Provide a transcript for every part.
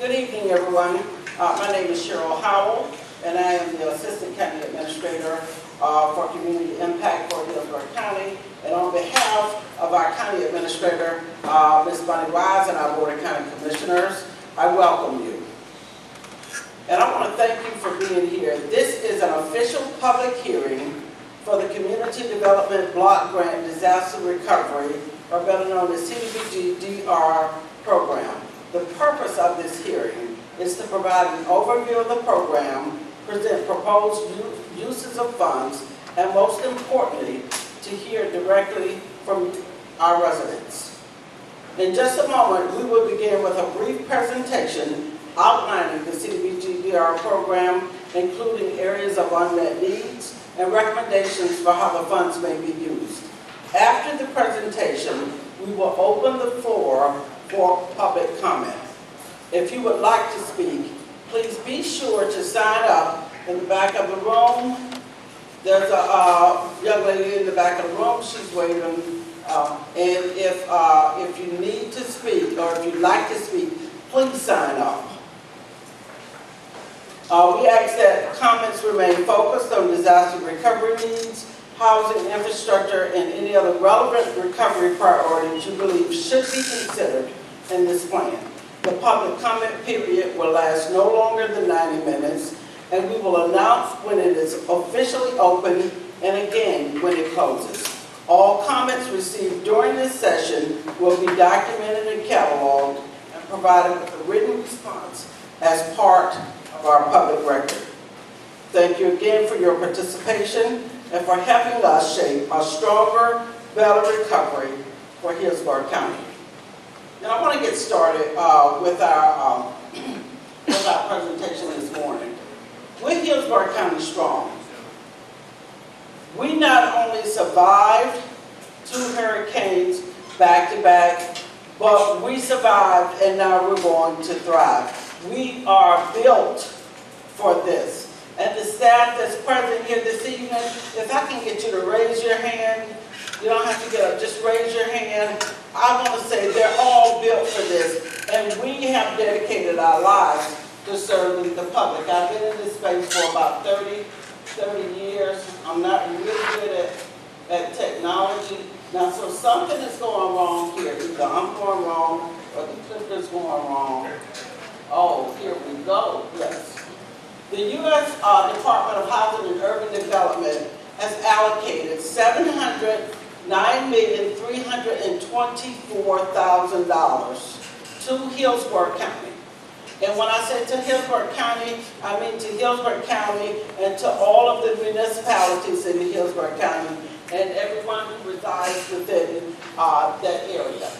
Good evening, everyone. My name is Cheryl Howell, and I am the Assistant County Administrator for Community Impact for Hillsborough County. And on behalf of our County Administrator, Ms. Bonnie Wise, and our Board of County Commissioners, I welcome you. And I want to thank you for being here. This is an official public hearing for the Community Development Block Grant Disaster Recovery, or better known as CDBG-DR program. The purpose of this hearing is to provide an overview of the program, present proposed uses of funds, and most importantly, to hear directly from our residents. In just a moment, we will begin with a brief presentation outlining the CDBG-DR program, including areas of unmet needs and recommendations for how the funds may be used. After the presentation, we will open the floor for public comment. If you would like to speak, please be sure to sign up in the back of the room. There's a young lady in the back of the room. She's waiting. And if you need to speak or if you'd like to speak, please sign up. We ask that comments remain focused on disaster recovery needs, housing, infrastructure, and any other relevant recovery priorities you believe should be considered in this plan. The public comment period will last no longer than 90 minutes, and we will announce when it is officially open and again when it closes. All comments received during this session will be documented and cataloged and provided with a written response as part of our public record. Thank you again for your participation and for helping us shape a stronger, better recovery for Hillsborough County. And I want to get started with our presentation this morning. With Hillsborough County strong, we not only survived 2 hurricanes back to back, but we survived and now we're going to thrive. We are built for this. And the staff that's present here this evening, if I can get you to raise your hand, you don't have to get up, just raise your hand. I want to say they're all built for this, and we have dedicated our lives to serving the public. I've been in this space for about 30 years. I'm not really good at technology. Now, so something is going wrong here. Either I'm going wrong or the clicker's going wrong. Oh, here we go, yes. The U.S. Department of Housing and Urban Development has allocated $709,324,000 to Hillsborough County. And when I say to Hillsborough County, I mean to Hillsborough County and to all of the municipalities in Hillsborough County and everyone who resides within that area.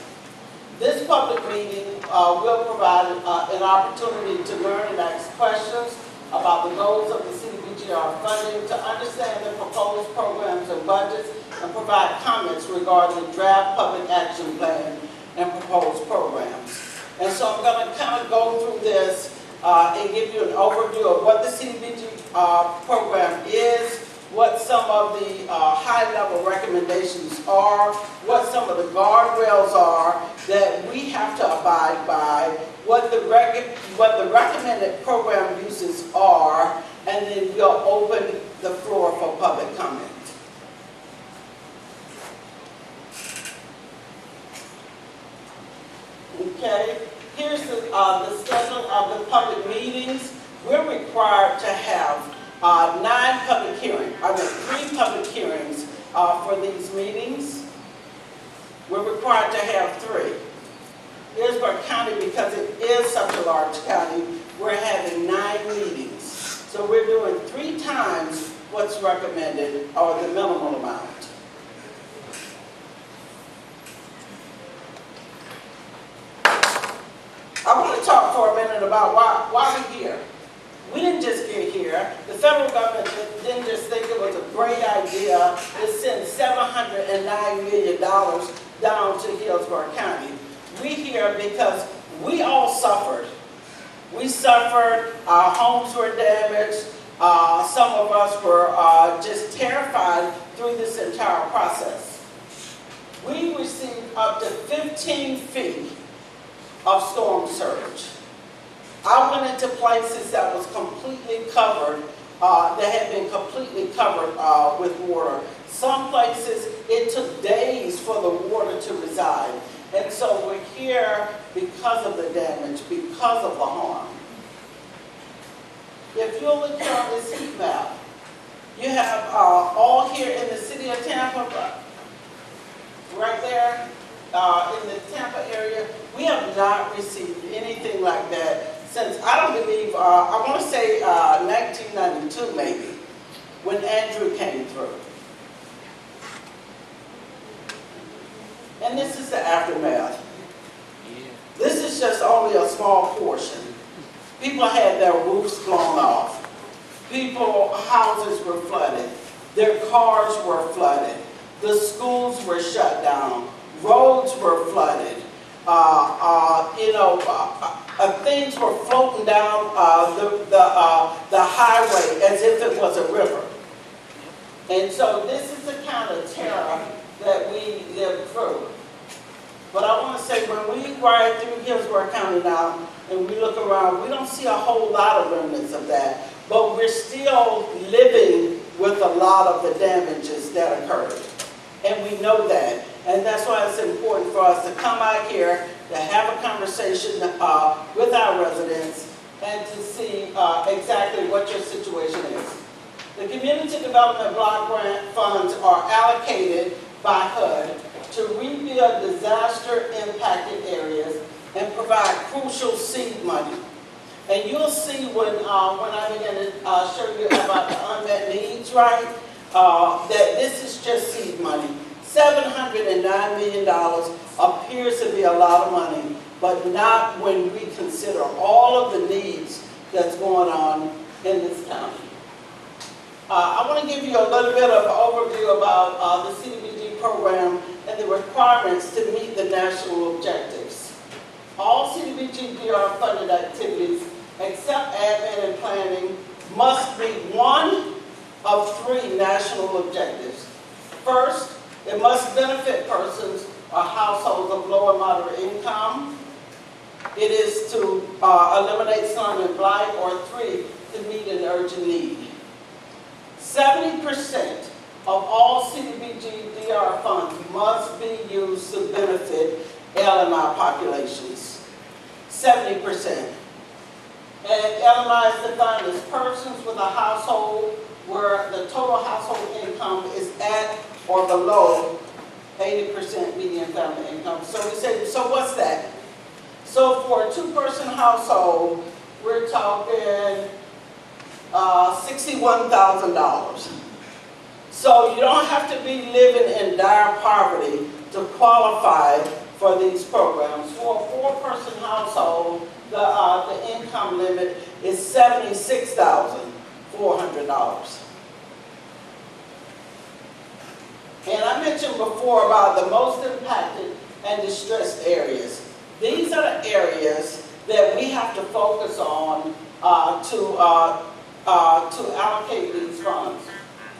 This public meeting will provide an opportunity to learn and ask questions about the goals of the CDBG-DR funding, to understand the proposed programs and budgets, and provide comments regarding the draft public action plan and proposed programs. And so I'm going to kind of go through this and give you an overview of what the CDBG program is, what some of the high-level recommendations are, what some of the guardrails are that we have to abide by, what the recommended program uses are, and then we'll open the floor for public comment. Okay, here's the schedule of the public meetings. We're required to have 3 public hearings for these meetings. We're required to have 3. Hillsborough County, because it is such a large county, we're having 9 meetings. So we're doing 3 times what's recommended, or the minimal amount. I want to talk for a minute about why we're here. We didn't just get here. The federal government didn't just think it was a great idea to send $709 million down to Hillsborough County. We're here because we all suffered. We suffered, our homes were damaged, some of us were just terrified through this entire process. We received up to 15 feet of storm surge. I went into places that was completely covered, that had been completely covered with water. Some places, it took days for the water to reside. And so we're here because of the damage, because of the harm. If you look here on this heat map, you have all here in the city of Tampa, right there in the Tampa area, we have not received anything like that since, I don't believe, I want to say 1992 maybe, when Andrew came through. And this is the aftermath. This is just only a small portion. People had their roofs blown off. People's houses were flooded. Their cars were flooded. The schools were shut down. Roads were flooded. Things were floating down the highway as if it was a river. And so this is the kind of terror that we lived through. But I want to say, when we ride through Hillsborough County now and we look around, we don't see a whole lot of remnants of that. But we're still living with a lot of the damages that occurred. And we know that. And that's why it's important for us to come out here, to have a conversation with our residents, and to see exactly what your situation is. The Community Development Block Grant funds are allocated by HUD to rebuild disaster-impacted areas and provide crucial seed money. And you'll see when I begin to show you about the unmet needs, right, that this is just seed money. $709 million appears to be a lot of money, but not when we consider all of the needs that's going on in this county. I want to give you a little bit of an overview about the CDBG program and the requirements to meet the national objectives. All CDBG DR funded activities, except admin and planning, must meet one of three national objectives. First, it must benefit persons or households of low and moderate income. It is to eliminate slum and blight, or three, to meet an urgent need. 70% of all CDBG DR funds must be used to benefit LMI populations. 70%. And LMI is defined as persons with a household where the total household income is at or below 80% median family income. So we say, so what's that? So for a two-person household, we're talking $61,000. So you don't have to be living in dire poverty to qualify for these programs. For a four-person household, the income limit is $76,400. And I mentioned before about the most impacted and distressed areas. These are the areas that we have to focus on to allocate these funds.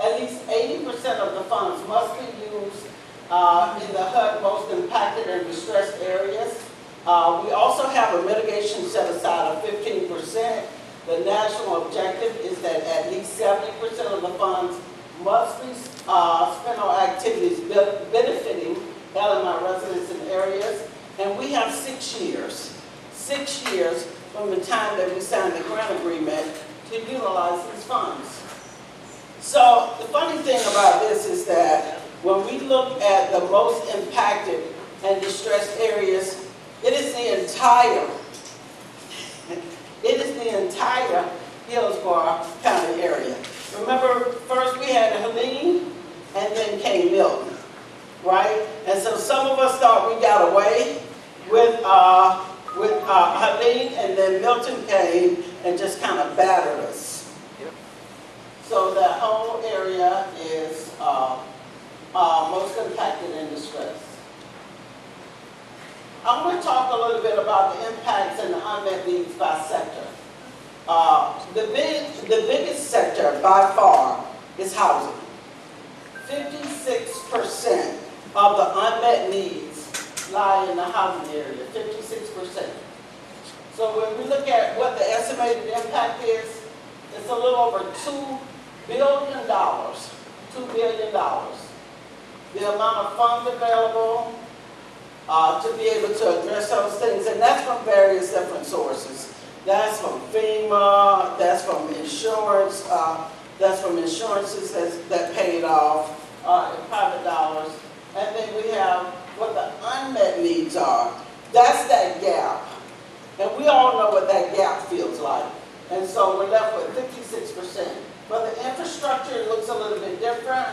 At least 80% of the funds must be used in the HUD most impacted and distressed areas. We also have a mitigation set aside of 15%. The national objective is that at least 70% of the funds must be spent on activities benefiting LMI residents in areas. And we have 6 years. 6 years from the time that we signed the grant agreement to utilize these funds. So the funny thing about this is that when we look at the most impacted and distressed areas, it is the entire Hillsborough County area. Remember, first we had Helene, and then came Milton, right? And so some of us thought we got away with Helene, and then Milton came and just kind of battered us. So that whole area is most impacted and distressed. I'm going to talk a little bit about the impacts and the unmet needs by sector. The biggest sector by far is housing. 56% of the unmet needs lie in the housing area, 56%. So so when we look at what the estimated impact is, it's a little over $2 billion. $2 billion. The amount of funds available to be able to address those things, and that's from various different sources. That's from FEMA, that's from insurance, that's from insurances that paid off in private dollars. And then we have what the unmet needs are. That's that gap. And we all know what that gap feels like. And so we're left with 56%. For the infrastructure, it looks a little bit different.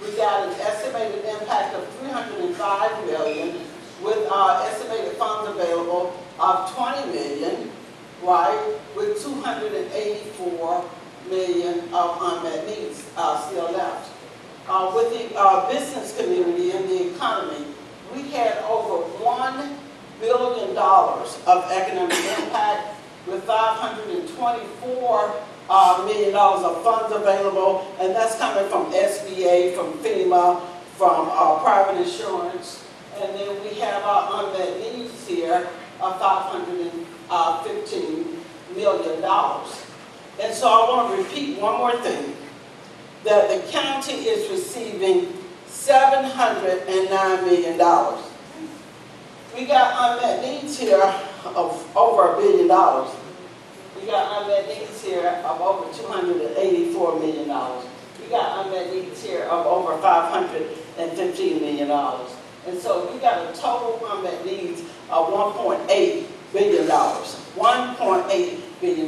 We got an estimated impact of $305 million with estimated funds available of $20 million, right, with $284 million of unmet needs still left. With the business community and the economy, we had over $1 billion of economic impact with $524 million of funds available, and that's coming from SBA, from FEMA, from private insurance, and then we have our unmet needs here of $515 million. And so I want to repeat one more thing, that the county is receiving $709 million. We got unmet needs here of over $1 billion. We got unmet needs here of over $284 million. We got unmet needs here of over $515 million. And so we got a total unmet needs of $1.8 billion. $1.8 billion.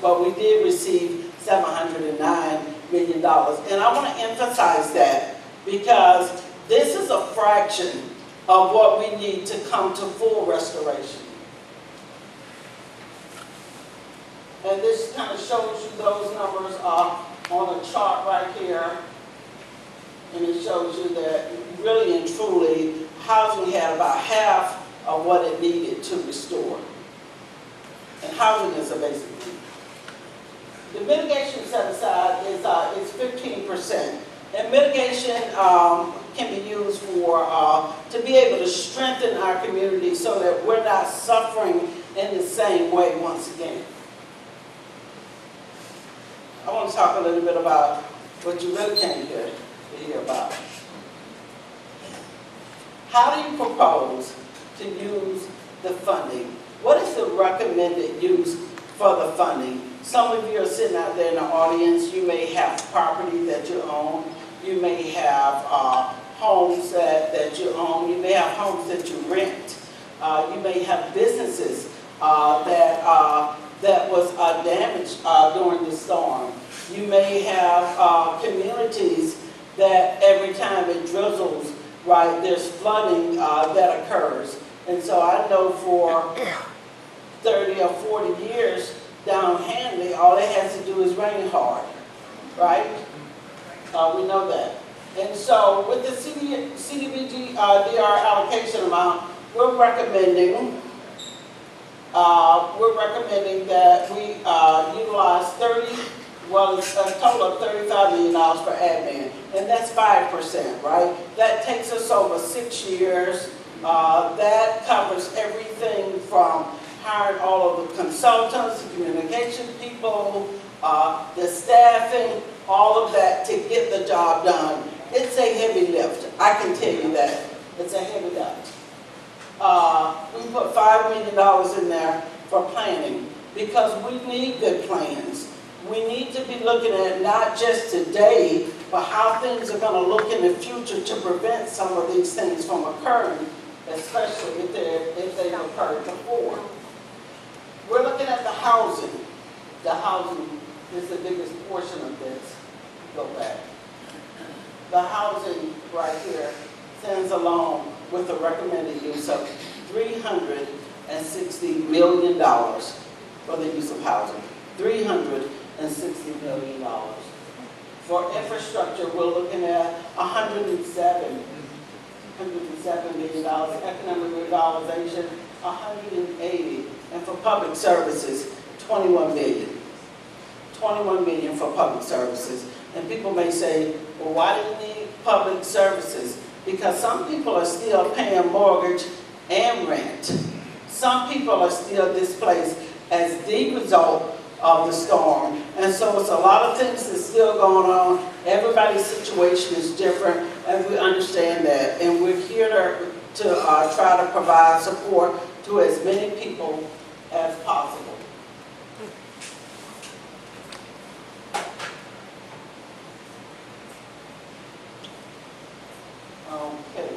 But we did receive $709 million. And I want to emphasize that because this is a fraction of what we need to come to full restoration. And this kind of shows you those numbers on a chart right here. And it shows you that really and truly, housing had about half of what it needed to restore. And housing is a basic need. The mitigation set aside is 15%. And mitigation can be used for to be able to strengthen our community so that we're not suffering in the same way once again. I want to talk a little bit about what you really came here to hear about. How do you propose to use the funding? What is the recommended use for the funding? Some of you are sitting out there in the audience. You may have property that you own. You may have homes that you own. You may have homes that you rent. You may have businesses that was damaged during the storm. You may have communities that every time it drizzles, right, there's flooding that occurs. And so I know for 30 or 40 years down Hanley, all it has to do is rain hard, right? We know that. And so with the CDBG DR allocation amount, we're recommending that we utilize it's a total of $35 million for admin, and that's 5%, right? That takes us over 6 years. That covers everything from hiring all of the consultants, the communication people, the staffing, all of that to get the job done. It's a heavy lift. I can tell you that. It's a heavy lift. We put $5 million in there for planning because we need good plans. We need to be looking at not just today, but how things are going to look in the future to prevent some of these things from occurring, especially if they've occurred before. We're looking at the housing. The housing is the biggest portion of this. Go back. The housing right here stands alone with a recommended use of $360 million for the use of housing. $360 million. For infrastructure, we're looking at $107 million. Economic revitalization, $180. And for public services, $21 million. $21 million for public services. And people may say, well, why do you need public services? Because some people are still paying mortgage and rent. Some people are still displaced as the result of the storm. And so it's a lot of things that's still going on. Everybody's situation is different, and we understand that. And we're here to try to provide support to as many people as possible. Okay.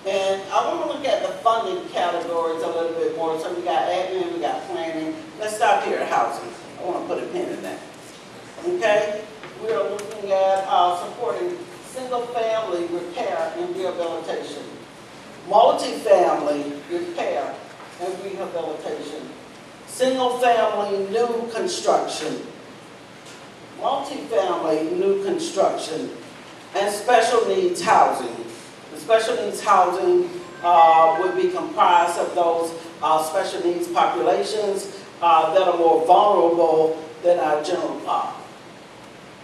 And I want to look at the funding categories a little bit more. So we got admin, we got planning. Let's stop here at housing. I want to put a pin in that. Okay? We are looking at supporting single-family repair and rehabilitation, multi-family repair and rehabilitation, single-family new construction, multi-family new construction, and special needs housing. The special needs housing would be comprised of those special needs populations that are more vulnerable than our general pop.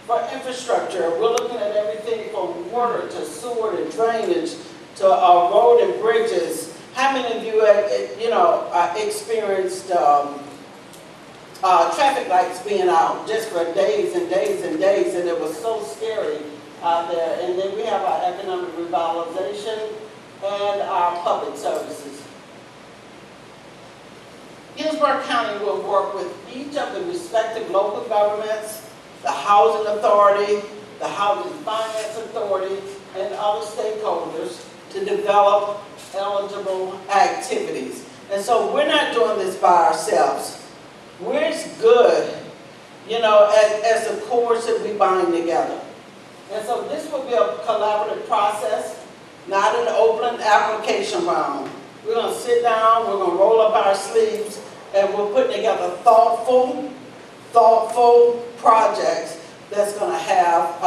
For infrastructure, we're looking at everything from water to sewer to drainage to road and bridges. How many of you have, experienced traffic lights being out just for days and days and days, and it was so scary out there? And then we have our economic revitalization and our public services. Hillsborough County will work with each of the respective local governments, the Housing Authority, the Housing Finance Authority, and other stakeholders to develop eligible activities. And so we're not doing this by ourselves. We're good, as a course that we bind together. And so this will be a collaborative process, not an open application round. We're going to sit down, we're going to roll up our sleeves, and we're putting together thoughtful projects that's going to have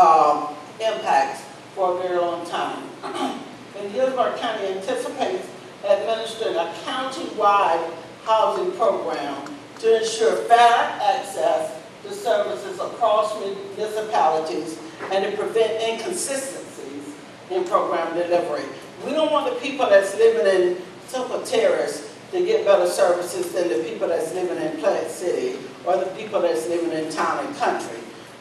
impacts for a very long time. And Hillsborough County anticipates administering a county-wide housing program to ensure fair access to services across municipalities and to prevent inconsistencies in program delivery. We don't want the people that's living in Temple Terrace to get better services than the people that's living in Plant City or the people that's living in town and country.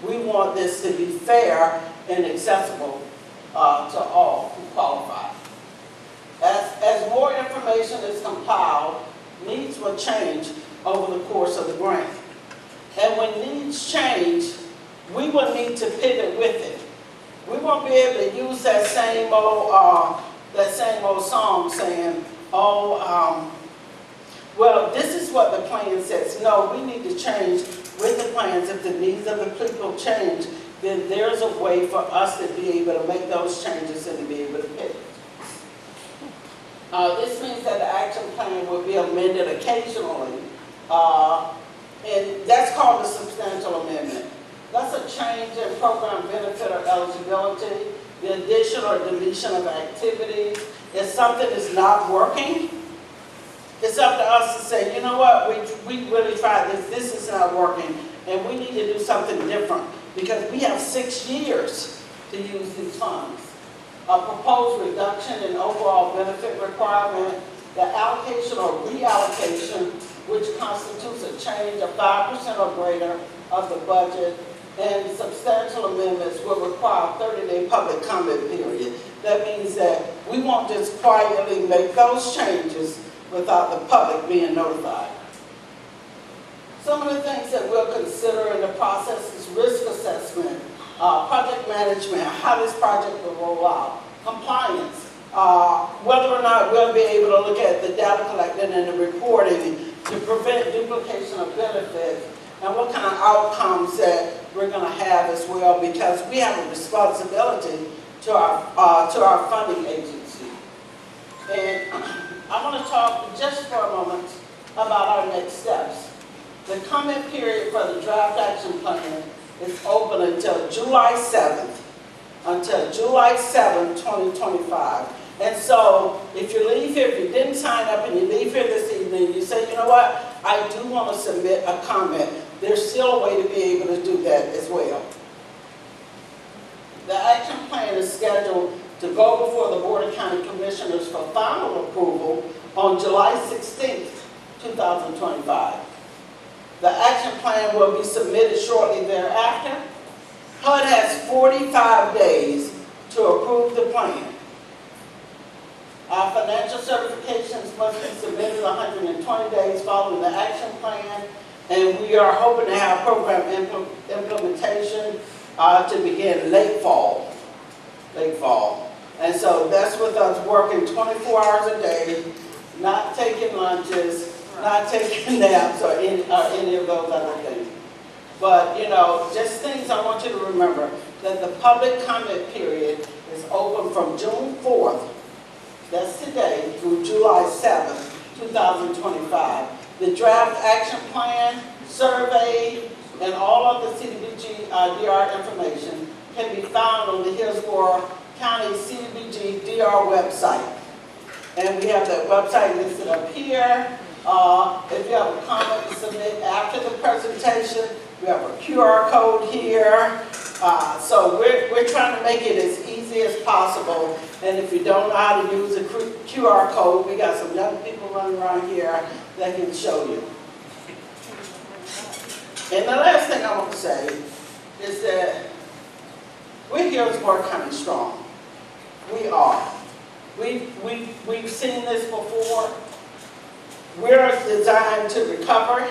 We want this to be fair and accessible to all who qualify. As more information is compiled, needs will change over the course of the grant. And when needs change, we will need to pivot with it. We won't be able to use that same old song saying, well, this is what the plan says. No, we need to change with the plans. If the needs of the people change, then there's a way for us to be able to make those changes and to be able to pivot. This means that the action plan will be amended occasionally, and that's called a substantial amendment. That's a change in program benefit or eligibility, the addition or deletion of activities. If something is not working, it's up to us to say, you know what, we really tried this is not working, and we need to do something different because we have 6 years to use these funds. A proposed reduction in overall benefit requirement, the allocation or reallocation, which constitutes a change of 5% or greater of the budget, and substantial amendments will require a 30-day public comment period. That means that we won't just quietly make those changes without the public being notified. Some of the things that we'll consider in the process is risk assessment, project management, how this project will roll out, compliance, whether or not we'll be able to look at the data collected and the reporting to prevent duplication of benefits, and what kind of outcomes that we're going to have as well, because we have a responsibility to our funding agency. And I want to talk just for a moment about our next steps. The comment period for the draft action plan is open until July 7th, 2025. And so if you leave here, if you didn't sign up and you leave here this evening, you say, you know what, I do want to submit a comment, there's still a way to be able to do that as well. The action plan is scheduled to go before the Board of County Commissioners for final approval on July 16th, 2025. The action plan will be submitted shortly thereafter. HUD has 45 days to approve the plan. Our financial certifications must be submitted 120 days following the action plan, and we are hoping to have program implementation to begin late fall. And so that's with us working 24 hours a day, not taking lunches, not taking naps or any of those other things. But, you know, just things I want you to remember, that the public comment period is open from June 4th, that's today, through July 7th, 2025. The draft action plan, survey, and all of the CDBG DR information can be found on the Hillsborough County CDBG DR website. And we have that website listed up here. If you have a comment to submit after the presentation, we have a QR code here. So we're trying to make it as easy as possible. And if you don't know how to use a QR code, we got some young people running around here that can show you. And the last thing I want to say is that we're Hillsborough County strong. We are. We've seen this before. We're designed to recover.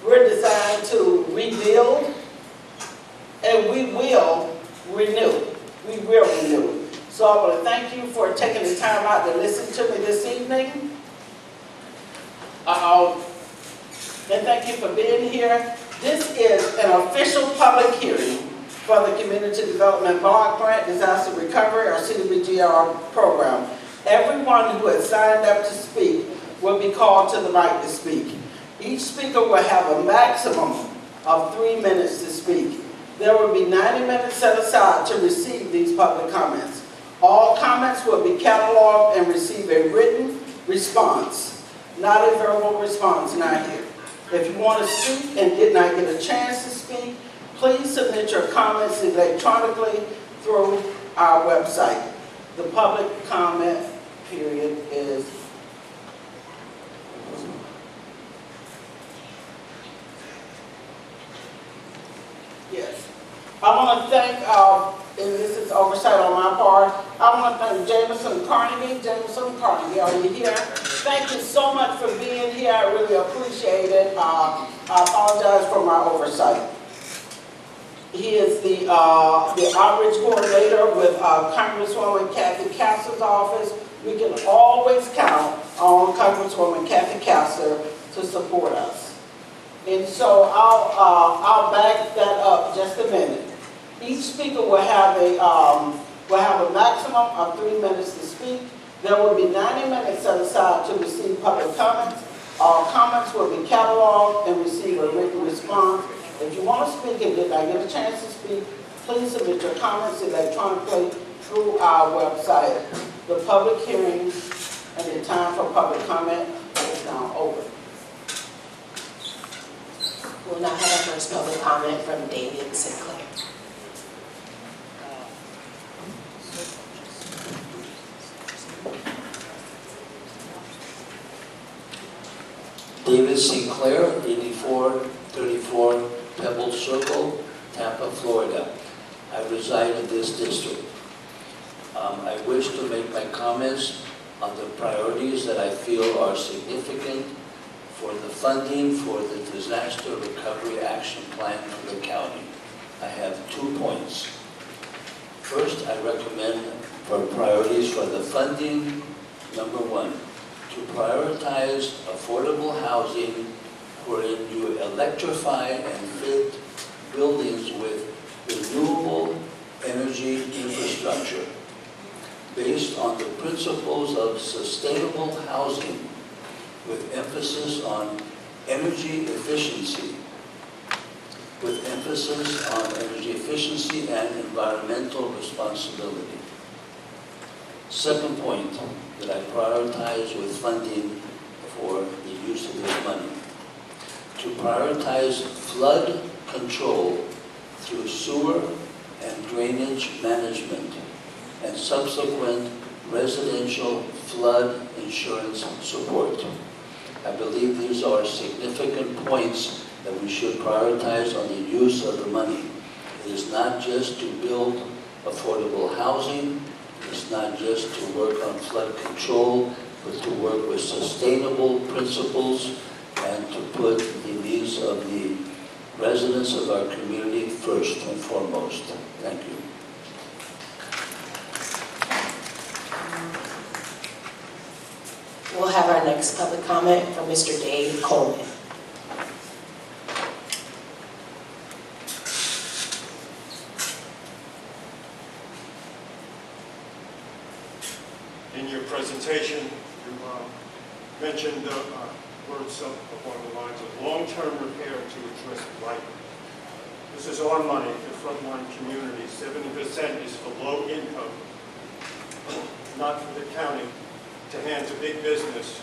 We're designed to rebuild. And we will renew. We will renew. So I want to thank you for taking the time out to listen to me this evening. And thank you for being here. This is an official public hearing for the Community Development Block Grant Disaster Recovery, or CDBGR program. Everyone who has signed up to speak will be called to the mic to speak. Each speaker will have a maximum of 3 minutes to speak. There will be 90 minutes set aside to receive these public comments. All comments will be cataloged and receive a written response, not a verbal response now here. If you want to speak and did not get a chance to speak, please submit your comments electronically through our website. The public comment period is yes. I want to thank, and this is oversight on my part, I want to thank Jameson Carnegie. Jameson Carnegie, are you here? Thank you so much for being here. I really appreciate it. I apologize for my oversight. He is the outreach coordinator with Congresswoman Kathy Castor's office. We can always count on Congresswoman Kathy Castor to support us. And so I'll back that up just a minute. Each speaker will have a maximum of 3 minutes to speak. There will be 90 minutes set aside to receive public comments. All comments will be cataloged and receive a written response. If you want to speak and did not get a chance to speak, please submit your comments electronically through our website. The public hearing and the time for public comment is now over. We'll now have our first public comment from David Sinclair. David Sinclair, 8434 Pebble Circle, Tampa, Florida. I reside in this district. I wish to make my comments on the priorities that I feel are significant for the funding for the Disaster Recovery Action Plan for the county. I have 2 points. First, I recommend for priorities for the funding, number 1, to prioritize affordable housing wherein you electrify and fit buildings with renewable energy infrastructure based on the principles of sustainable housing with emphasis on energy efficiency, and environmental responsibility. Second point that I prioritize with funding for the use of this money, to prioritize flood control through sewer and drainage management and subsequent residential flood insurance support. I believe these are significant points that we should prioritize on the use of the money. It is not just to build affordable housing, it's not just to work on flood control, but to work with sustainable principles and to put the needs of the residents of our community first and foremost. Thank you. We'll have our next public comment from Mr. Dave Coleman. In your presentation, you mentioned words along the lines of long-term repair to address blight. This is our money, the frontline community. 70% is for low income, not for the county, to hand to big business.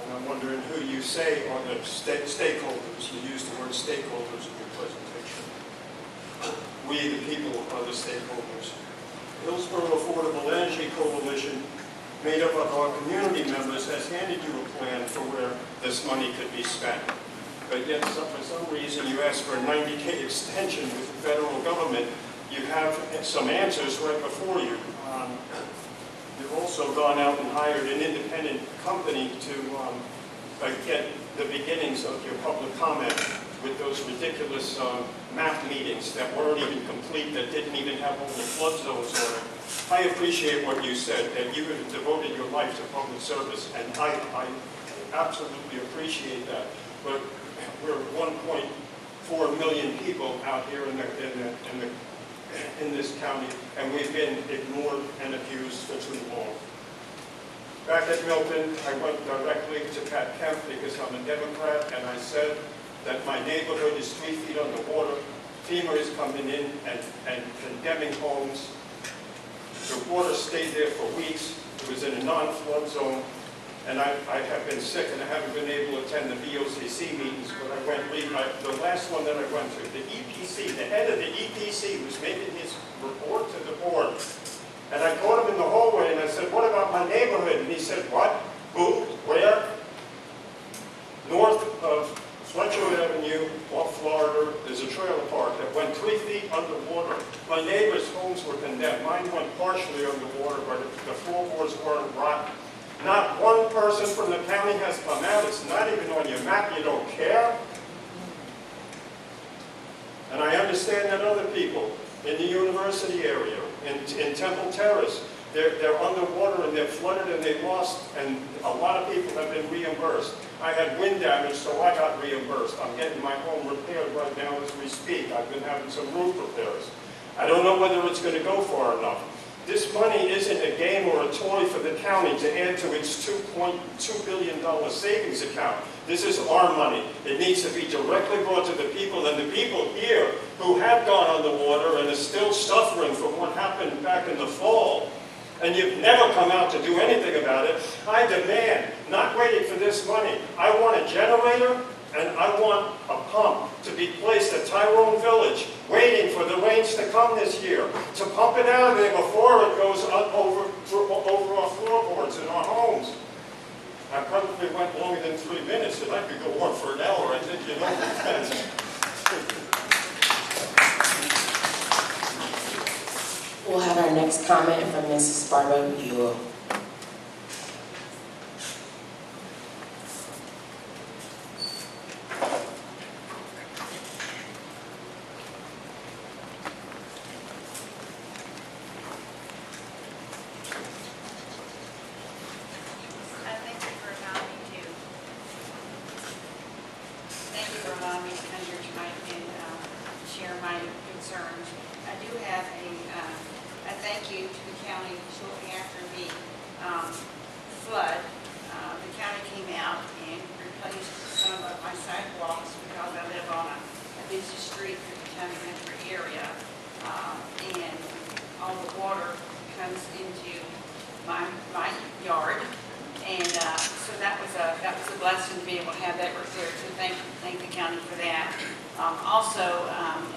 And I'm wondering who you say are the stakeholders. You used the word stakeholders in your presentation. We, the people, are the stakeholders. Hillsborough Affordable Energy Coalition, made up of our community members, has handed you a plan for where this money could be spent. But yet, for some reason, you asked for a 90-day extension with the federal government. You have some answers right before you. You've also gone out and hired an independent company to get the beginnings of your public comment with those ridiculous map meetings that weren't even complete, that didn't even have all the flood zones on it. I appreciate what you said, that you have devoted your life to public service, and I absolutely appreciate that. But we're 1.4 million people out here in this county, and we've been ignored and abused for too long. Back at Milton, I went directly to Pat Kemp because I'm a Democrat, and I said that my neighborhood is 3 feet underwater. FEMA is coming in and condemning homes. The water stayed there for weeks. It was in a non-flood zone. And I have been sick and I haven't been able to attend the VOCC meetings, but I went, the last one that I went to, the EPC, the head of the EPC was making his report to the board. And I caught him in the hallway and I said, what about my neighborhood? And he said, what? Who? Where? North of Fletcher Avenue, off Florida, there's a trailer park that went 3 feet underwater. My neighbors' homes were condemned. Mine went partially underwater, but the floorboards weren't rotten. Not one person from the county has come out. It's not even on your map. You don't care. And I understand that other people in the university area, in Temple Terrace, they're underwater and they're flooded and they lost, and a lot of people have been reimbursed. I had wind damage, so I got reimbursed. I'm getting my home repaired right now as we speak. I've been having some roof repairs. I don't know whether it's going to go far enough. This money isn't a game or a toy for the county to add to its $2.2 billion savings account. This is our money. It needs to be directly brought to the people, and the people here who have gone underwater and are still suffering from what happened back in the fall, and you've never come out to do anything about it. I demand, not waiting for this money, I want a generator and I want a pump to be placed at Tyrone Village, waiting for the rains to come this year, to pump it out of there before it goes up over our floorboards in our homes. I probably went longer than 3 minutes, and I could go on for an hour, I think, you know. We'll have our next comment from Mrs. Barbara Buell.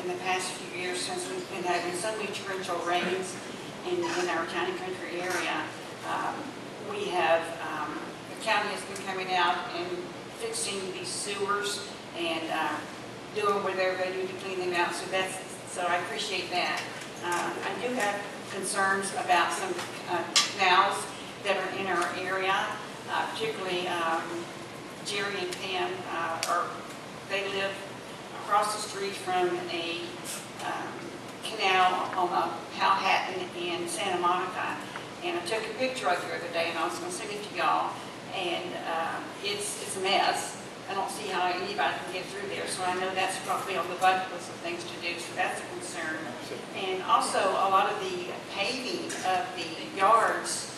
In the past few years, since we've been having so many torrential rains in our county country area, the county has been coming out and fixing these sewers and doing whatever they do to clean them out. So I appreciate that. I do have concerns about some canals that are in our area, particularly Jerry and Pam, they live across the street from a canal on Powhatan and Santa Monica. And I took a picture of it the other day, and I was going to send it to y'all. And it's a mess. I don't see how anybody can get through there. So I know that's probably on the bucket list of things to do. So that's a concern. And also a lot of the paving of the yards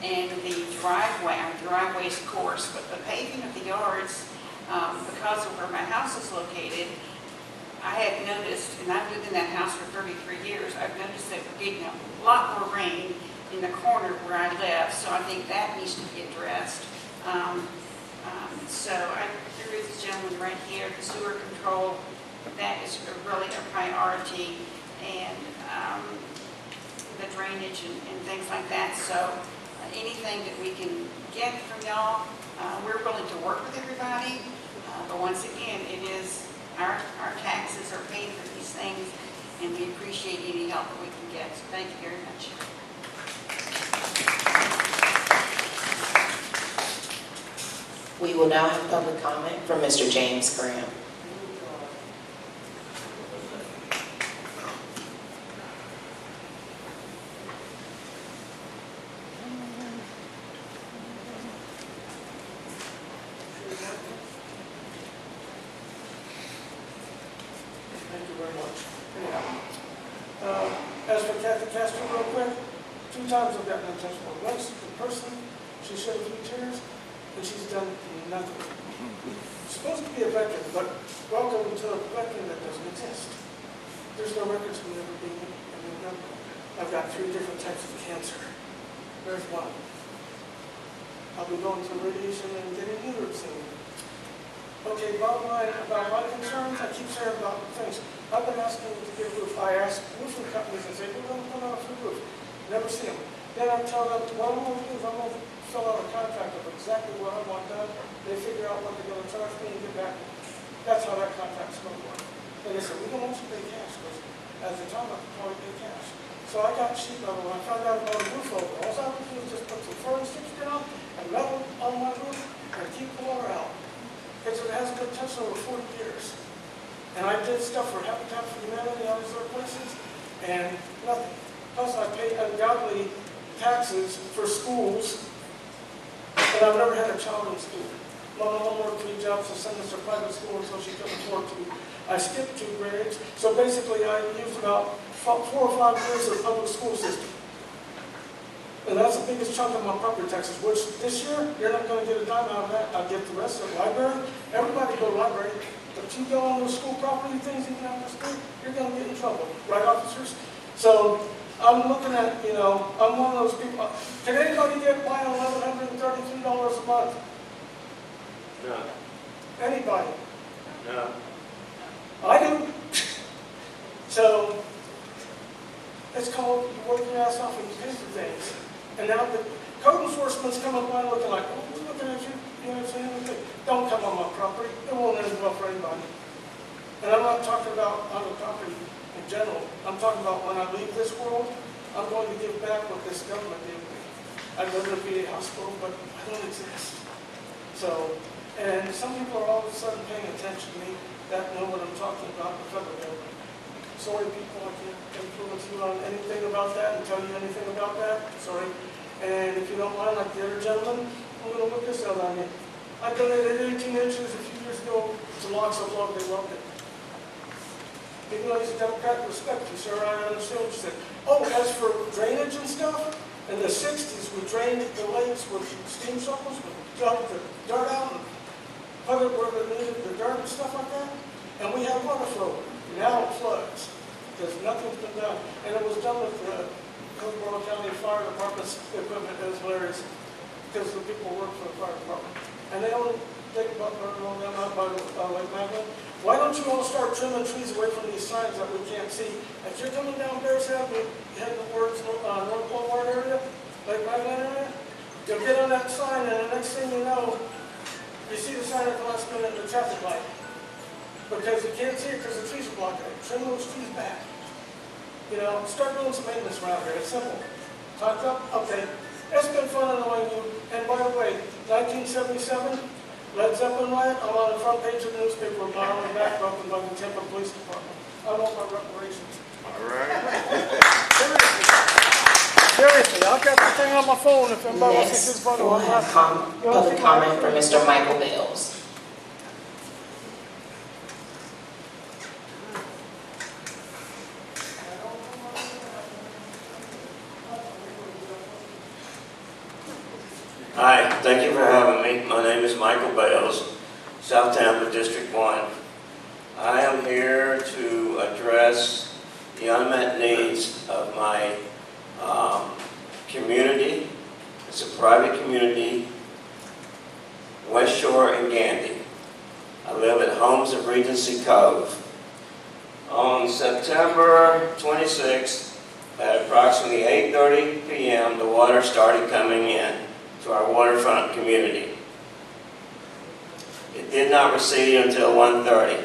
and the driveways, of course, but the paving of the yards, because of where my house is located, I had noticed, and I've lived in that house for 33 years, I've noticed that we're getting a lot more rain in the corner where I live, so I think that needs to be addressed. So I agree with this gentleman right here, the sewer control, that is really a priority, and the drainage and things like that. So anything that we can get from y'all, we're willing to work with everybody, but once again, it is our taxes are paid for these things, and we appreciate any help that we can get. So thank you very much. We will now have public comment from Mr. James Graham. Thank you very much. As for Kathy Castro, real quick, 2 times I've gotten in touch with her. Once the person, she shed a few tears, and she's done nothing. She's supposed to be a veteran, but welcome to a veteran that doesn't exist. There's no records of me ever being a new member. I've got 3 different types of cancer. There's one. I'll be going through radiation and getting uterus removed. Okay, bottom line, about my concerns, I keep saying about things. I've been asking to get a roof. I ask roofing companies and say, we're going to put on a free roof. Never see them. Then I tell them, what I'm going to do is I'm going to fill out a contract of exactly what I want done. They figure out what they're going to charge me and get back. That's how that contract's going to work. And they said, we don't want you to pay cash, because at the time I could probably pay cash. So I got cheap level. When I found out about a roof over, all I would do is just put some furring strips down and metal on my roof and keep the water out. Because it hasn't been touched over 40 years. And I did stuff for Habitat for Humanity and other places, and nothing. Plus I pay ungodly taxes for schools, and I've never had a child in school. My mom worked 3 jobs to send us to private school until she couldn't afford to. I skipped 2 grades, so basically I used about 4 or 5 years of public school system. And that's the biggest chunk of my property taxes, which this year, you're not going to get a dime out of that. I'll get the rest of the library. Everybody go to the library. But you go on those school property things, even after school, you're going to get in trouble. Right, officers? So I'm looking at, I'm one of those people. Can anybody get by on $1,133 a month? No. Anybody? No. I do. So it's called you work your ass off and you pay for things. And now the code enforcement's coming by looking like, oh, we're looking at you, you know what I'm saying? Don't come on my property. It won't end well for anybody. And I'm not talking about on the property in general. I'm talking about when I leave this world, I'm going to give back what this government gave me. I live in a VA hospital, but I don't exist. So, and some people are all of a sudden paying attention to me that know what I'm talking about in the federal government. Sorry, people, I can't influence you on anything about that and tell you anything about that. Sorry. And if you don't mind, like the other gentleman, I'm going to look this out on you. I donated 18 inches a few years ago to Lots of Love. They loved it. Even though he's a Democrat, respect you, sir. I understand what you said. Oh, as for drainage and stuff, in the 60s, we drained the lakes with steam shovels. We dumped the dirt out and put it where they needed the dirt and stuff like that. And we had water flow. Now it floods, because nothing's been done. And it was done with the Hillsborough County Fire Department's equipment. It was hilarious, because the people work for the fire department. And they only take about all them out by Lake Magdalene. Why don't you all start trimming trees away from these signs that we can't see? If you're coming down Bears Avenue, heading towards North Boulevard area, Lake Magdalene area, you'll get on that sign, and the next thing you know, you see the sign at the last minute of the traffic light. because you can't see it because the trees are blocking it. Trim those trees back. You know, start doing some maintenance around here. It's simple. Talked up? Okay. It's been fun annoying you. And by the way, 1977, Led Zeppelin riot, I'm on the front page of the newspaper with my own back broken by the Tampa Police Department. I want my reparations. All right. Seriously, I'll get the thing on my phone if anybody wants to see his Next, brother. we'll have public comment from Mr. Michael Bales. Hi, thank you for having me. My name is Michael Bales, South Tampa District 1. I am here to address the unmet needs of my community. It's a private community, West Shore and Gandy. I live at Homes of Regency Cove. On September 26th, at approximately 8:30 p.m., the water started coming in to our waterfront community. It did not recede until 1:30.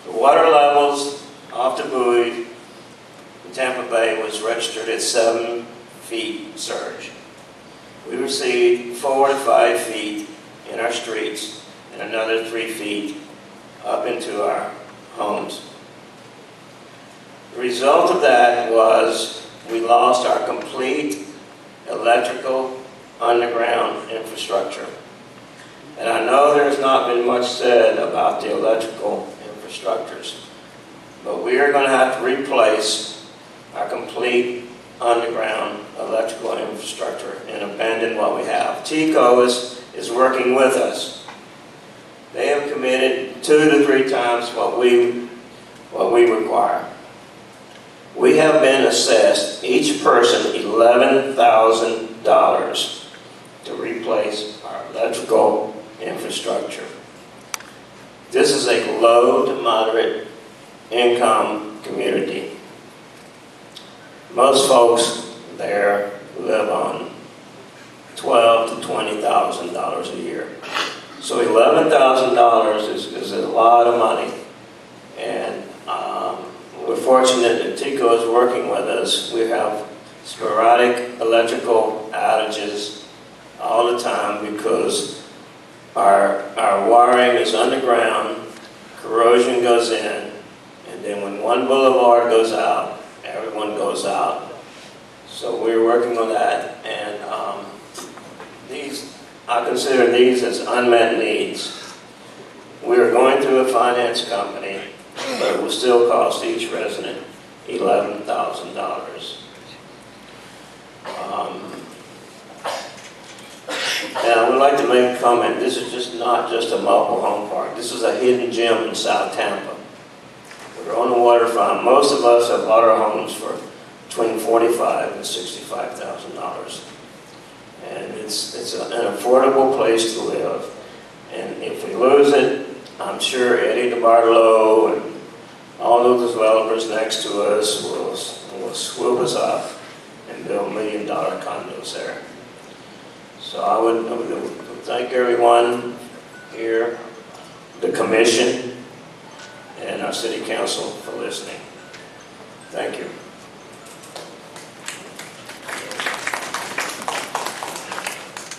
The water levels off the buoy in Tampa Bay was registered at 7 feet surge. We received 4 to 5 feet in our streets and another 3 feet up into our homes. The result of that was we lost our complete electrical underground infrastructure. And I know there's not been much said about the electrical infrastructures, but we are going to have to replace our complete underground electrical infrastructure and abandon what we have. TECO is working with us. They have committed 2 to 3 times what we require. We have been assessed, each person, $11,000 to replace our electrical infrastructure. This is a low to moderate income community. Most folks there live on $12,000 to $20,000 a year. So $11,000 is a lot of money. And we're fortunate that TECO is working with us. We have sporadic electrical outages all the time because our wiring is underground, corrosion goes in, and then when one boulevard goes out, everyone goes out. So we're working on that, and I consider these as unmet needs. We are going through a finance company, but it will still cost each resident $11,000. And I would like to make a comment. This is not just a mobile home park. This is a hidden gem in South Tampa. We're on the waterfront. Most of us have bought our homes for between $45,000 and $65,000. And it's an affordable place to live. And if we lose it, I'm sure Eddie DeBartolo and all those developers next to us will swoop us up and build $1 million condos there. So I would thank everyone here, the commission, and our city council for listening. Thank you.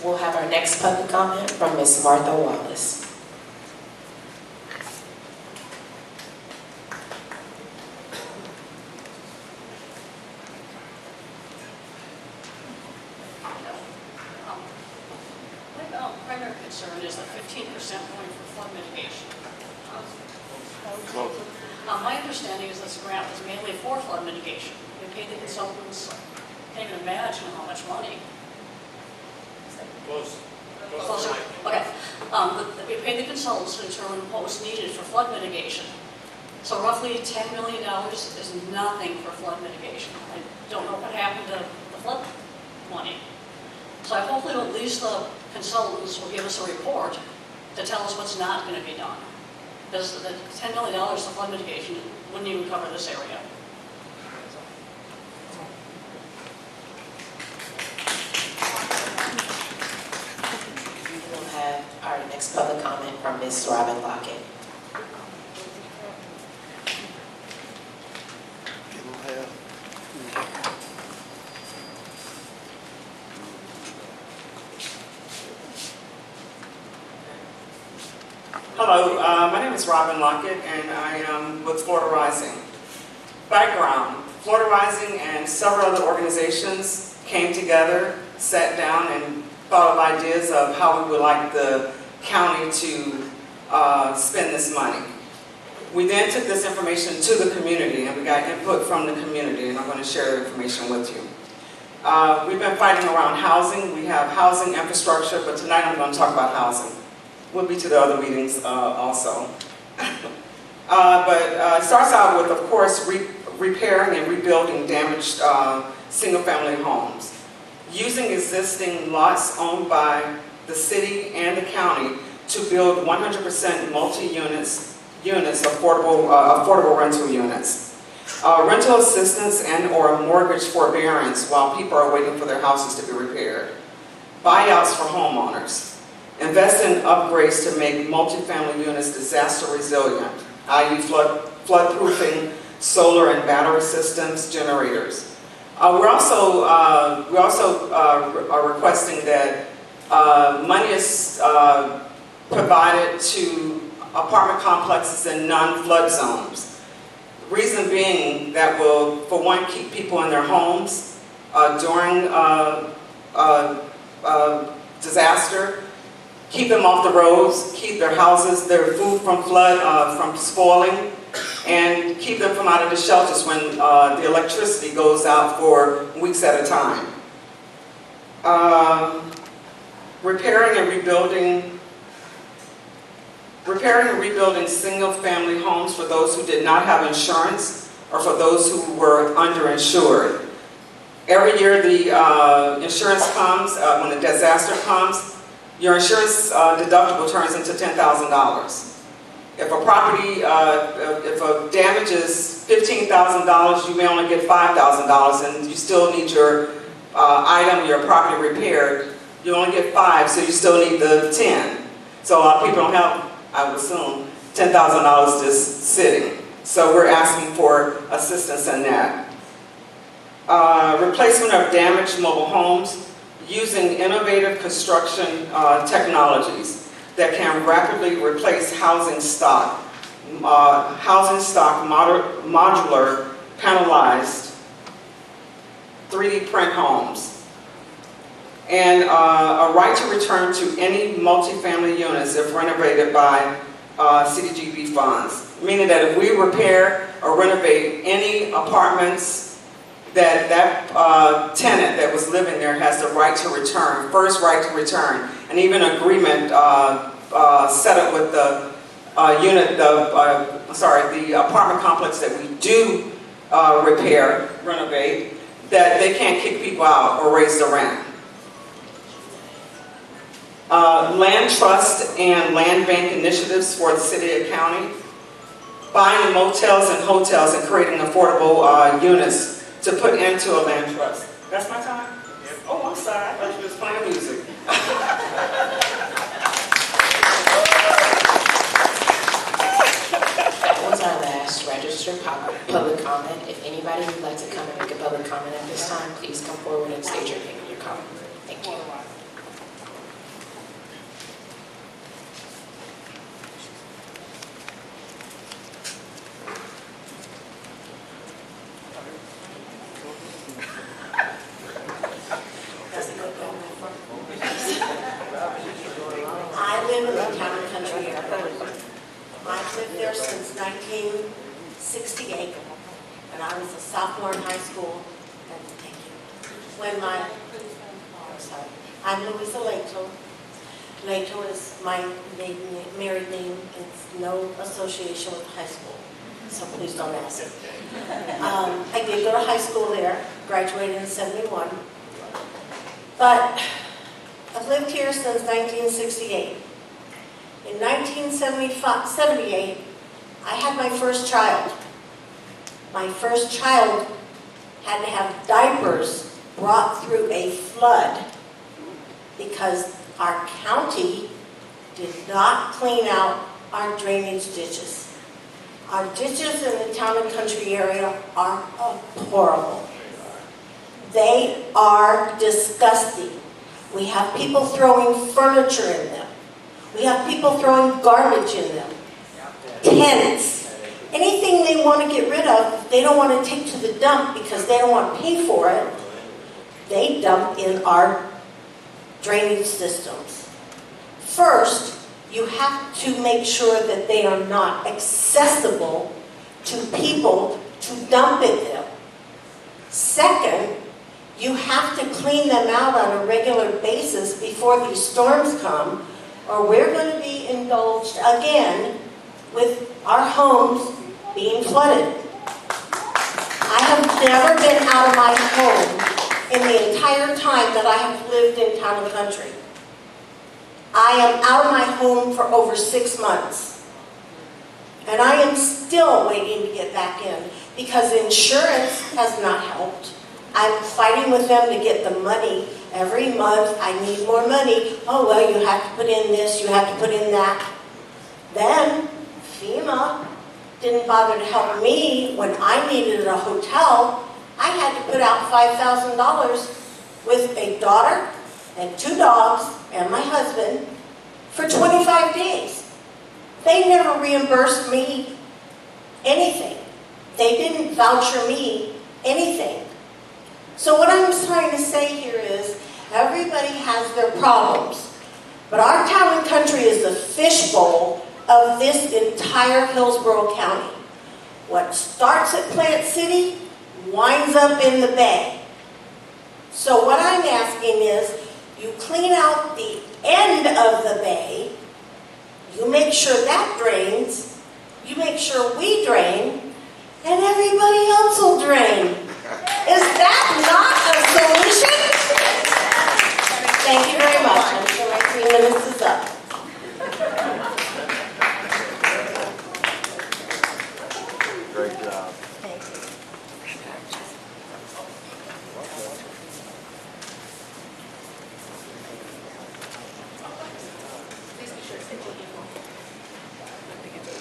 We'll have our next public comment from Ms. Martha Wallace. My primary concern is the 15% going for flood mitigation. My understanding is this grant was mainly for flood mitigation. We paid the consultants, can't even imagine how much money. Closer. Okay. We paid the consultants to determine what was needed for flood mitigation. So roughly $10 million is nothing for flood mitigation. I don't know what happened to the flood money. So I hopefully at least the consultants will give us a report to tell us what's not going to be done. Because the $10 million for flood mitigation wouldn't even cover this area. We'll have our next public comment from Ms. Robin Lockett. Hello, my name is Robin Lockett, and I am with Florida Rising. Background: Florida Rising and several other organizations came together, sat down, and thought of ideas of how we would like the county to spend this money. We then took this information to the community, and we got input from the community, and I'm going to share that information with you. We've been fighting around housing. We have housing infrastructure, but tonight I'm going to talk about housing. We'll be to the other meetings also. But it starts out with, of course, repairing and rebuilding damaged single-family homes. Using existing lots owned by the city and the county to build 100% multi-units, affordable rental units. Rental assistance and/or mortgage forbearance while people are waiting for their houses to be repaired. Buyouts for homeowners. Invest in upgrades to make multifamily units disaster resilient, i.e. flood-proofing, solar and battery systems, generators. We're also are requesting that money is provided to apartment complexes in non-flood zones. Reason being that will, for one, keep people in their homes during disaster, keep them off the roads, keep their houses, their food from flood, from spoiling, and keep them from out of the shelters when the electricity goes out for weeks at a time. Repairing and rebuilding single-family homes for those who did not have insurance or for those who were underinsured. Every year the insurance comes, when a disaster comes, your insurance deductible turns into $10,000. If a property, if a damage is $15,000, you may only get $5,000, and you still need your item, your property repaired. You only get $5,000, so you still need the $10,000. So a lot of people don't have, I would assume, $10,000 just sitting. So we're asking for assistance in that. Replacement of damaged mobile homes using innovative construction technologies that can rapidly replace housing stock, modular, panelized, 3D print homes, and a right to return to any multifamily units if renovated by CDGB funds, meaning that if we repair or renovate any apartments, that tenant that was living there has the right to return, first right to return, and even agreement set up with the the apartment complex that we do repair, renovate, that they can't kick people out or raise the rent. Land trust and land bank initiatives for the city and county. Buying motels and hotels and creating affordable units to put into a land trust. That's my time? Yep. Oh, I'm sorry. I thought you was playing music. That was our last registered public comment. If anybody would like to come and make a public comment at this time, please come forward and state your name and your comment. Thank you. I live in the town and country area. I've lived there since 1968, and I was a sophomore in high school. And thank you. When I'm Louisa Lato. Lato is my married name. It's no association with high school, so please don't ask. I did go to high school there, graduated in '71, but I've lived here since 1968. In 1978, I had my first child. My first child had to have diapers brought through a flood because our county did not clean out our drainage ditches. Our ditches in the town and country area are horrible. They are disgusting. We have people throwing furniture in them. We have people throwing garbage in them. Tents. Anything they want to get rid of, they don't want to take to the dump because they don't want to pay for it. They dump in our drainage systems. First, you have to make sure that they are not accessible to people to dump in them. Second, you have to clean them out on a regular basis before these storms come, or we're going to be indulged again with our homes being flooded. I have never been out of my home in the entire time that I have lived in town and country. I am out of my home for over 6 months. And I am still waiting to get back in because insurance has not helped. I'm fighting with them to get the money. Every month, I need more money. Oh, well, you have to put in this, you have to put in that. Then, FEMA didn't bother to help me when I needed a hotel. I had to put out $5,000 with a daughter and 2 dogs and my husband for 25 days. They never reimbursed me anything. They didn't voucher me anything. So what I'm trying to say here is everybody has their problems, but our town and country is the fishbowl of this entire Hillsborough County. What starts at Plant City winds up in the bay. So what I'm asking is you clean out the end of the bay, you make sure that drains, you make sure we drain, and everybody else will drain. Is that not a solution? Thank you very much. I'm sure my 3 minutes is up. Great job. Thank you.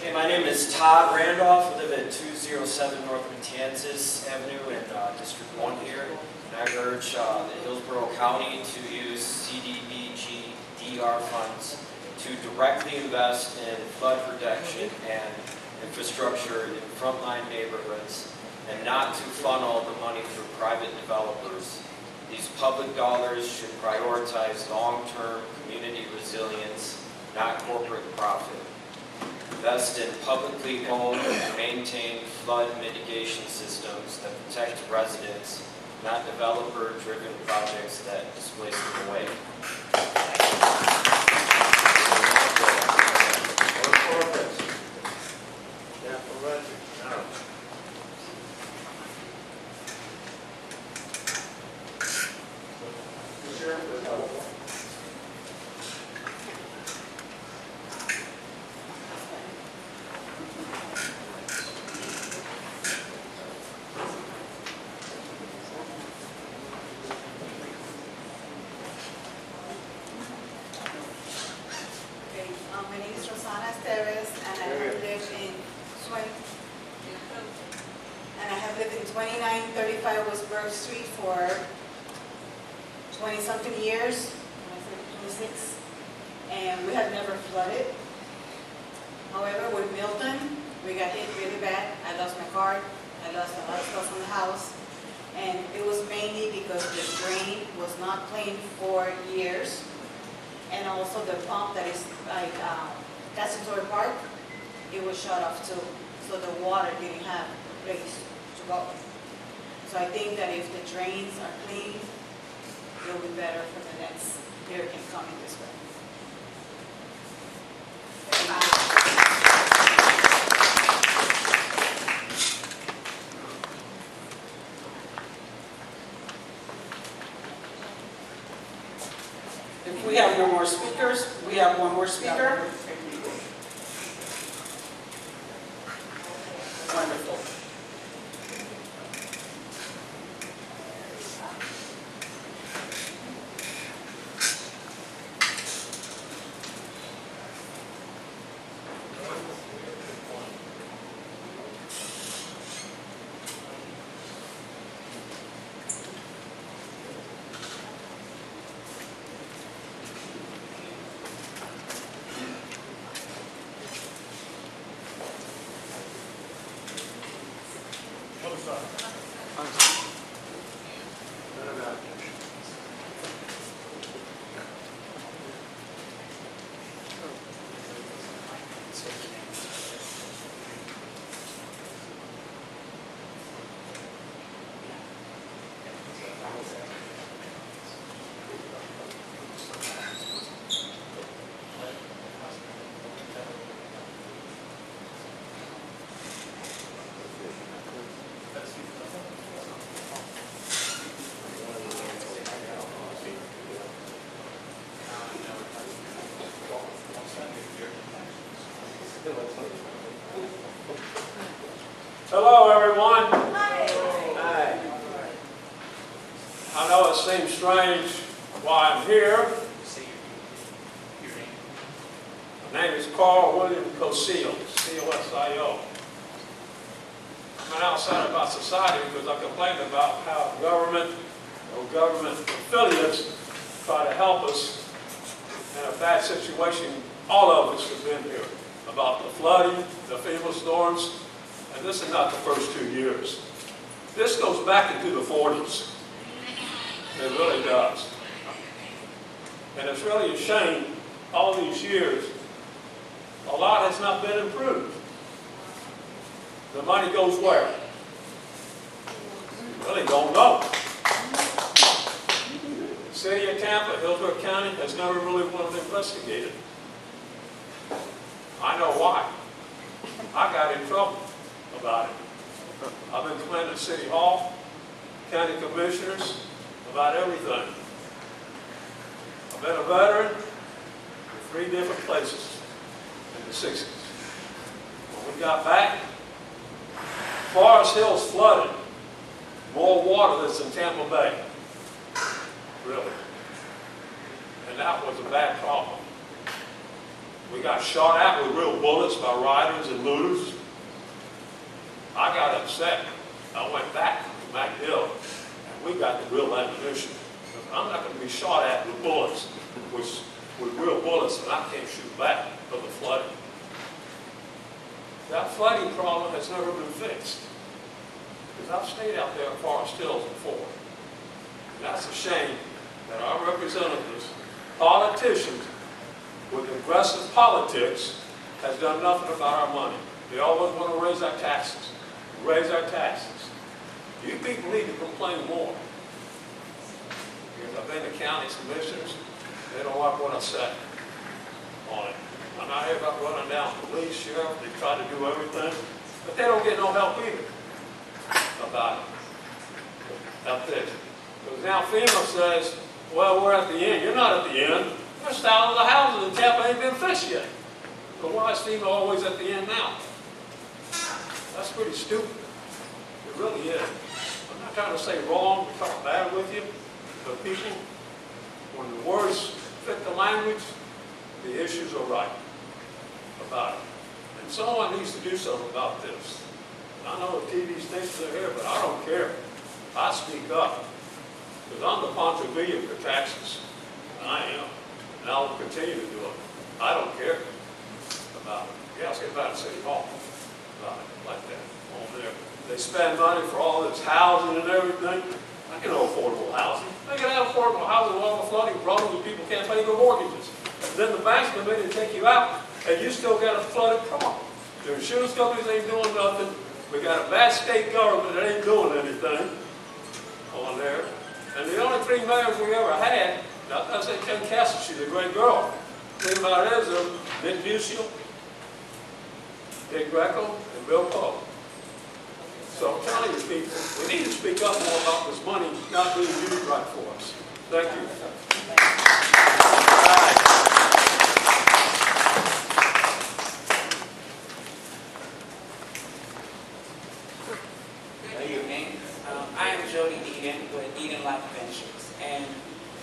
Hey, my name is Todd Randolph. I live at 207 North Matanzas Avenue in District 1 here. And I urge the Hillsborough County to use CDBG-DR funds to directly invest in flood protection and infrastructure in frontline neighborhoods and not to funnel the money through private developers. These public dollars should prioritize long-term community resilience, not corporate profit. Invest in publicly owned and maintained flood mitigation systems that protect residents, not developer-driven projects that displace them away. My name is Rosana Esteves, and I have lived in 2935 Westbrook Street for 20-something years, 26, and we have never flooded. However, with Milton, we got hit really bad. I lost my car, I lost a lot of stuff in the house, and it was mainly because the drain was not cleaned for years. And also the pump that is like Castatory Park, it was shut off too. So the water didn't have a place to go. So I think that if the drains are clean, it'll be better for the next hurricane coming this way. If we have no more speakers, we have one more speaker. Wonderful. Hello, everyone. Hi. I know it seems strange why I'm here. My name is Carl William Cosio, C-O-S-I-O. I'm an outsider about society because I complained about how government or government affiliates try to help us in a bad situation. All of us have been here about the flooding, the FEMA storms, and this is not the first 2 years. This goes back into the 40s. It really does. And it's really a shame, all these years, a lot has not been improved. The money goes where? You really don't know. The city of Tampa, Hillsborough County, has never really wanted to investigate it. I know why. I got in trouble about it. I've been complaining to City Hall, county commissioners, about everything. I've been a veteran in 3 different places in the 60s. When we got back, Forest Hill's flooded. More water that's in Tampa Bay. Really. And that was a bad problem. We got shot at with real bullets by riders and looters. I got upset. I went back to Mac Hill, and we got the real ammunition. I'm not going to be shot at with bullets, with real bullets, and I can't shoot back for the flooding. That flooding problem has never been fixed. Because I've stayed out there in Forest Hills before. And that's a shame that our representatives, politicians, with aggressive politics, has done nothing about our money. They always want to raise our taxes. Raise our taxes. You people need to complain more. Because I've been to county commissioners, they don't like what I say on it. I'm not here about running down police, sheriff, they try to do everything, but they don't get no help either about it. That's it. Because now FEMA says, well, we're at the end. You're not at the end. There's thousands of houses in Tampa ain't been fixed yet. But why is FEMA always at the end now? That's pretty stupid. It really is. I'm not trying to say wrong, to talk bad with you, but people, when the words fit the language, the issues are right about it. And someone needs to do something about this. I know the TV stations are here, but I don't care. I speak up. Because I'm the contributor for taxes. I am. And I will continue to do it. I don't care about it. Yeah, let's get back to City Hall about it, like that, over there. They spend money for all this housing and everything. I can have affordable housing. They can have affordable housing with all the flooding problems and people can't pay their mortgages. And then the banks come in and take you out, and you still got a flooded problem. The insurance companies ain't doing nothing. We got a bad state government that ain't doing anything on there. And the only 3 mayors we ever had, now I say Ken Castle, she's a great girl. The thing about it is, Nick Busio, Dick Greco, and Bill Poe. So I'm telling you people, we need to speak up more about this money not being used right for us. Thank you. Good evening. I am Jody Eden with Eden Life Ventures. And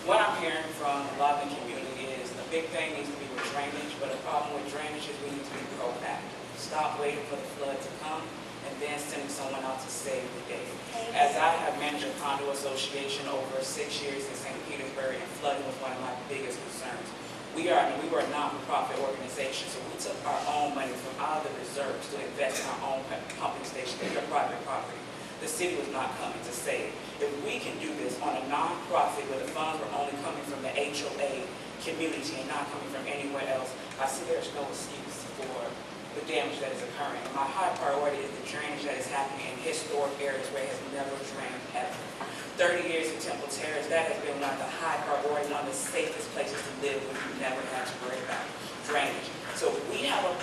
what I'm hearing from a lot of the community is the big thing needs to be with drainage, but the problem with drainage is we need to be proactive. Stop waiting for the flood to come and then sending someone out to save the day. As I have managed a condo association over 6 years in St. Petersburg, and flooding was one of my biggest concerns. We were a non-profit organization, so we took our own money from out of the reserves to invest in our own pumping station, their private property. The city was not coming to save. If we can do this on a non-profit where the funds were only coming from the HOA community and not coming from anywhere else, I see there's no excuse for the damage that is occurring. My high priority is the drainage that is happening in historic areas where it has never drained ever. 30 years in Temple Terrace, that has been one of the high priority, one of the safest places to live when you never had to worry about drainage. So if we have a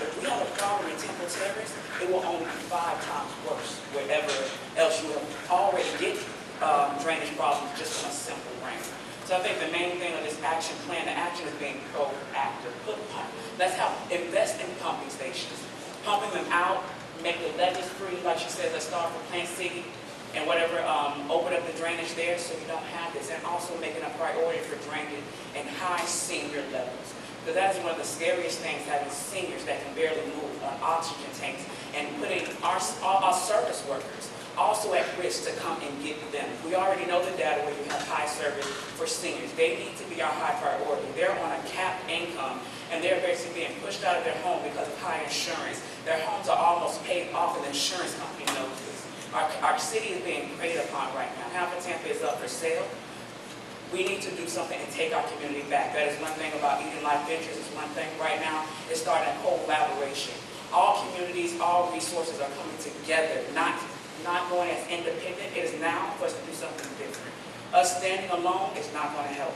problem in Temple Terrace, it will only be 5 times worse wherever else you have already get drainage problems just from a simple rain. So I think the main thing of this action plan, the action is being proactive. Let's invest in pumping stations. pumping them out, make the levees free, like she said, let's start from Plant City and whatever, open up the drainage there so you don't have this, and also making a priority for drainage in high senior levels. Because that is one of the scariest things, having seniors that can barely move on oxygen tanks and putting our service workers also at risk to come and get them. We already know the data where you have high service for seniors. They need to be our high priority. They're on a capped income, and they're basically being pushed out of their home because of high insurance. Their homes are almost paid off, and the insurance company knows this. Our city is being preyed upon right now. Half of Tampa is up for sale. We need to do something and take our community back. That is one thing about Eden Life Ventures. It's one thing right now. It's starting a collaboration. All communities, all resources are coming together, not going as independent. It is now for us to do something different. Us standing alone is not going to help.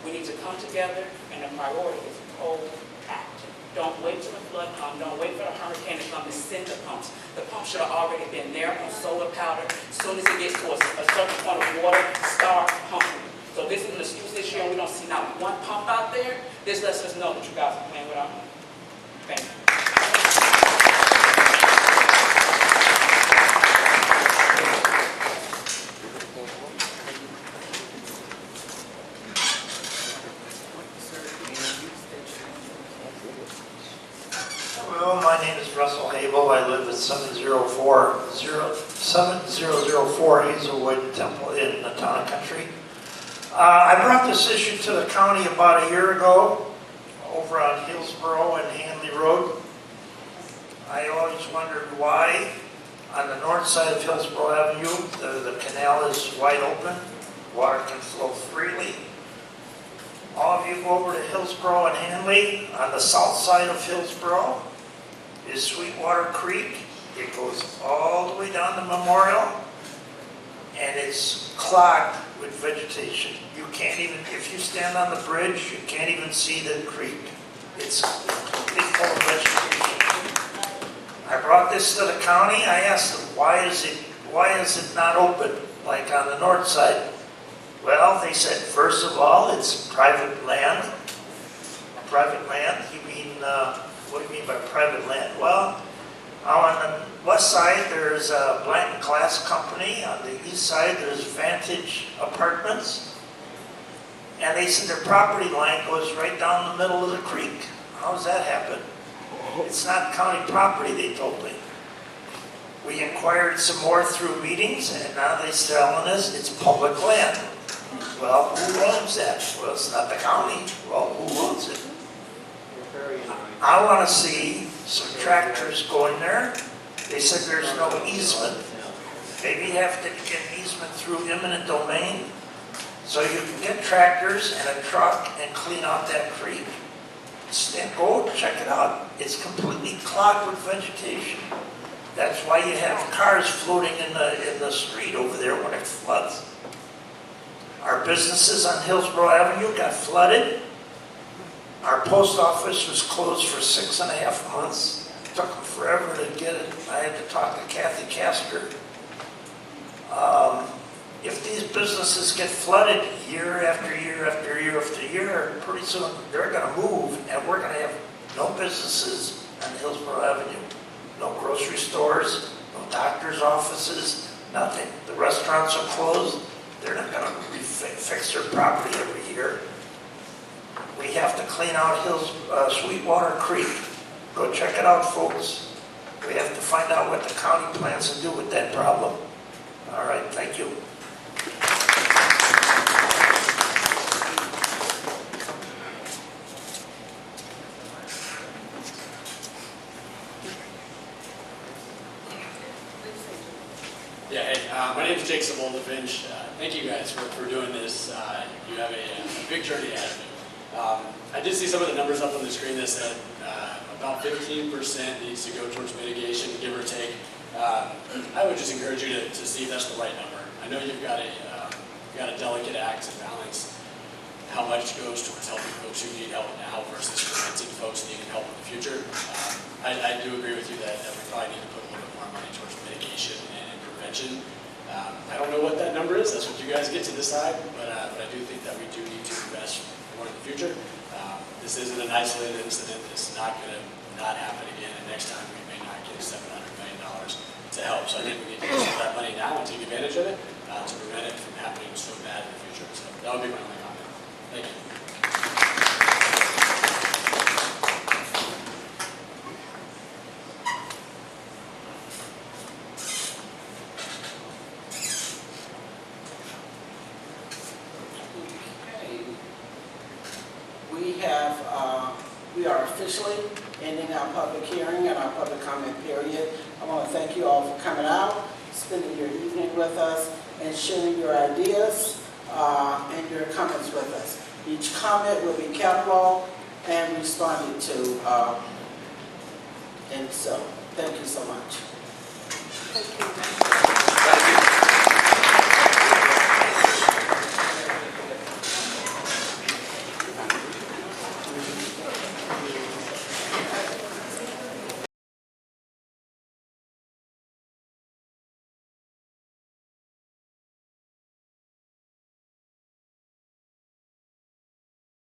We need to come together, and the priority is proactive. Don't wait till the flood comes. Don't wait for the hurricane to come to send the pumps. The pump should have already been there on solar powder. As soon as it gets to a certain point of water, start pumping. So this is an excuse this year, and we don't see not one pump out there. This lets us know that you guys are playing with our money. Thank you. Well, my name is Russell Hable. I live at 7004 Hazelwood Temple in the Town and Country. I brought this issue to the county about a year ago over on Hillsborough and Hanley Road. I always wondered why on the north side of Hillsborough Avenue the canal is wide open, water can flow freely. All of you go over to Hillsborough and Hanley. On the south side of Hillsborough is Sweetwater Creek. It goes all the way down to Memorial, and it's clogged with vegetation. You can't even, if you stand on the bridge, you can't even see the creek. It's completely full of vegetation. I brought this to the county. I asked them, why is it not open like on the north side? Well, they said, first of all, it's private land. Private land? You mean, what do you mean by private land? Well, on the west side, there's a Blanton Glass Company. On the east side, there's Vantage Apartments. And they said their property line goes right down the middle of the creek. How does that happen? It's not county property, they told me. We inquired some more through meetings, and now they're telling us it's public land. Well, who owns that? Well, it's not the county. Well, who owns it? I want to see some tractors go in there. They said there's no easement. Maybe you have to get an easement through eminent domain, so you can get tractors and a truck and clean out that creek. Go check it out. It's completely clogged with vegetation. That's why you have cars floating in the street over there when it floods. Our businesses on Hillsborough Avenue got flooded. Our post office was closed for 6.5 months. It took them forever to get it. I had to talk to Kathy Castor. If these businesses get flooded year after year after year after year, pretty soon they're going to move, and we're going to have no businesses on Hillsborough Avenue. No grocery stores, no doctor's offices, nothing. The restaurants are closed. They're not going to fix their property every year. We have to clean out Sweetwater Creek. Go check it out, folks. We have to find out what the county plans to do with that problem. All right, thank you. Yeah, hey, my name is Jake Sabolda-Finch. Thank you guys for doing this. You have a big journey ahead of you. I did see some of the numbers up on the screen that said about 15% needs to go towards mitigation, give or take. I would just encourage you to see if that's the right number. I know you've got a delicate act to balance how much goes towards helping folks who need help now versus preventing folks needing help in the future. I do agree with you that we probably need to put a little bit more money towards mitigation and prevention. I don't know what that number is. That's what you guys get to decide. But I do think that we do need to invest more in the future. This isn't an isolated incident. It's not going to not happen again. And next time we may not to help. So I think we need to use some of that money now and take advantage of it to prevent it from happening so bad in the future. So that would be my only comment. Thank you. We are officially ending our public hearing and our public comment period. I want to thank you all for coming out, spending your evening with us, and sharing your ideas and your comments with us. Each comment will be cataloged and responded to. And so, thank you so much. Thank you.